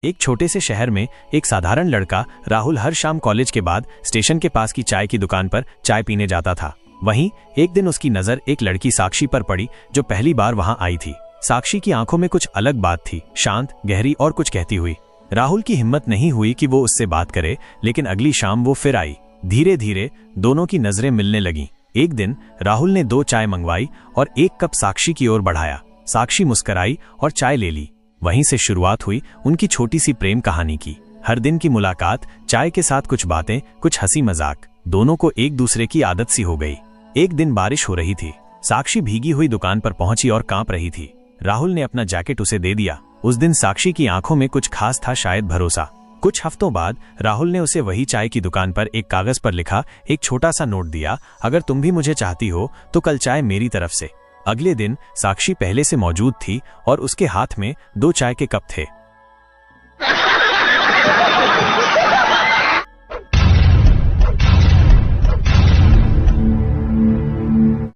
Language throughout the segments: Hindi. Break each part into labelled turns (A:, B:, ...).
A: एक छोटे से शहर में एक साधारण लड़का राहुल हर शाम कॉलेज के बाद स्टेशन के पास की चाय की दुकान पर चाय पीने जाता था। वहीं एक दिन उसकी नजर एक लड़की साक्षी पर पड़ी जो पहली बार वहां आई थी। साक्षी की आंखों में कुछ अलग बात थी, शांत, गहरी और कुछ कहती हुई। राहुल की हिम्मत नहीं हुई कि वो उससे बात करे, लेकिन अगली शाम वो फिर आई। धीरे धीरे दोनों की नजरें मिलने लगीं। एक दिन राहुल ने 2 चाय मंगवाई और एक कप साक्षी की ओर बढ़ाया। साक्षी मुस्कुराई और चाय ले ली। वहीं से शुरुआत हुई उनकी छोटी सी प्रेम कहानी की। हर दिन की मुलाकात, चाय के साथ कुछ बातें, कुछ हंसी मजाक, दोनों को एक दूसरे की आदत सी हो गई। एक दिन बारिश हो रही थी। साक्षी भीगी हुई दुकान पर पहुंची और कांप रही थी। राहुल ने अपना जैकेट उसे दे दिया। उस दिन साक्षी की आंखों में कुछ खास था, शायद भरोसा। कुछ हफ्तों बाद राहुल ने उसे वही चाय की दुकान पर एक कागज पर लिखा एक छोटा सा नोट दिया, अगर तुम भी मुझे चाहती हो तो कल चाय मेरी तरफ से। अगले दिन साक्षी पहले से मौजूद थी और उसके हाथ में 2 चाय के कप थे।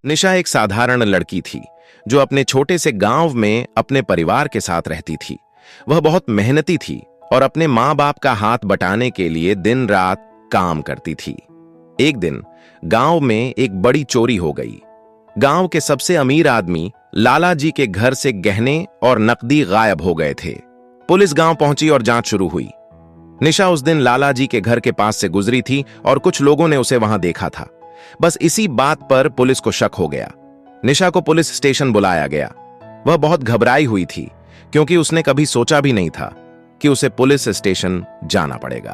B: निशा एक साधारण लड़की थी जो अपने छोटे से गांव में अपने परिवार के साथ रहती थी। वह बहुत मेहनती थी और अपने माँ बाप का हाथ बटाने के लिए दिन रात काम करती थी। एक दिन गांव में एक बड़ी चोरी हो गई। गांव के सबसे अमीर आदमी लाला जी के घर से गहने और नकदी गायब हो गए थे। पुलिस गांव पहुंची और जांच शुरू हुई। निशा उस दिन लाला जी के घर के पास से गुजरी थी और कुछ लोगों ने उसे वहां देखा था। बस इसी बात पर पुलिस को शक हो गया। निशा को पुलिस स्टेशन बुलाया गया। वह बहुत घबराई हुई थी क्योंकि उसने कभी सोचा भी नहीं था कि उसे पुलिस स्टेशन जाना पड़ेगा।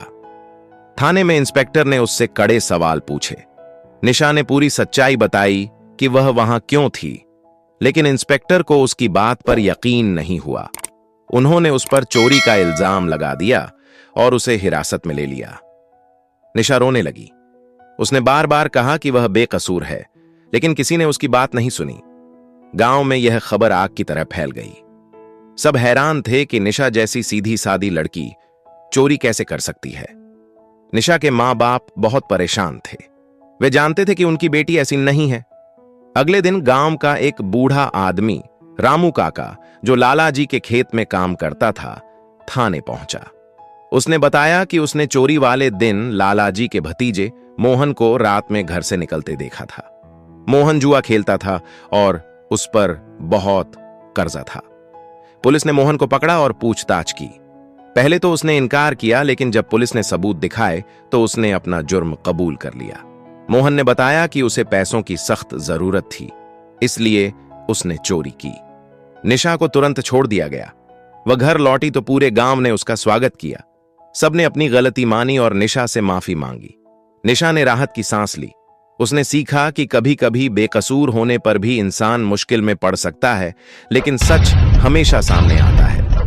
B: थाने में इंस्पेक्टर ने उससे कड़े सवाल पूछे। निशा ने पूरी सच्चाई बताई कि वह वहां क्यों थी, लेकिन इंस्पेक्टर को उसकी बात पर यकीन नहीं हुआ। उन्होंने उस पर चोरी का इल्जाम लगा दिया और उसे हिरासत में ले लिया। निशा रोने लगी। उसने बार बार कहा कि वह बेकसूर है, लेकिन किसी ने उसकी बात नहीं सुनी। गांव में यह खबर आग की तरह फैल गई। सब हैरान थे कि निशा जैसी सीधी सादी लड़की चोरी कैसे कर सकती है। निशा के मां बाप बहुत परेशान थे। वे जानते थे कि उनकी बेटी ऐसी नहीं है। अगले दिन गांव का एक बूढ़ा आदमी रामू काका, जो लाला जी के खेत में काम करता था, थाने पहुंचा। उसने बताया कि उसने चोरी वाले दिन लाला जी के भतीजे मोहन को रात में घर से निकलते देखा था। मोहन जुआ खेलता था और उस पर बहुत कर्जा था। पुलिस ने मोहन को पकड़ा और पूछताछ की। पहले तो उसने इनकार किया, लेकिन जब पुलिस ने सबूत दिखाए तो उसने अपना जुर्म कबूल कर लिया। मोहन ने बताया कि उसे पैसों की सख्त जरूरत थी, इसलिए उसने चोरी की। निशा को तुरंत छोड़ दिया गया। वह घर लौटी तो पूरे गांव ने उसका स्वागत किया। सबने अपनी गलती मानी और निशा से माफी मांगी। निशा ने राहत की सांस ली। उसने सीखा कि कभी कभी बेकसूर होने पर भी इंसान मुश्किल में पड़ सकता है, लेकिन सच हमेशा सामने आता है।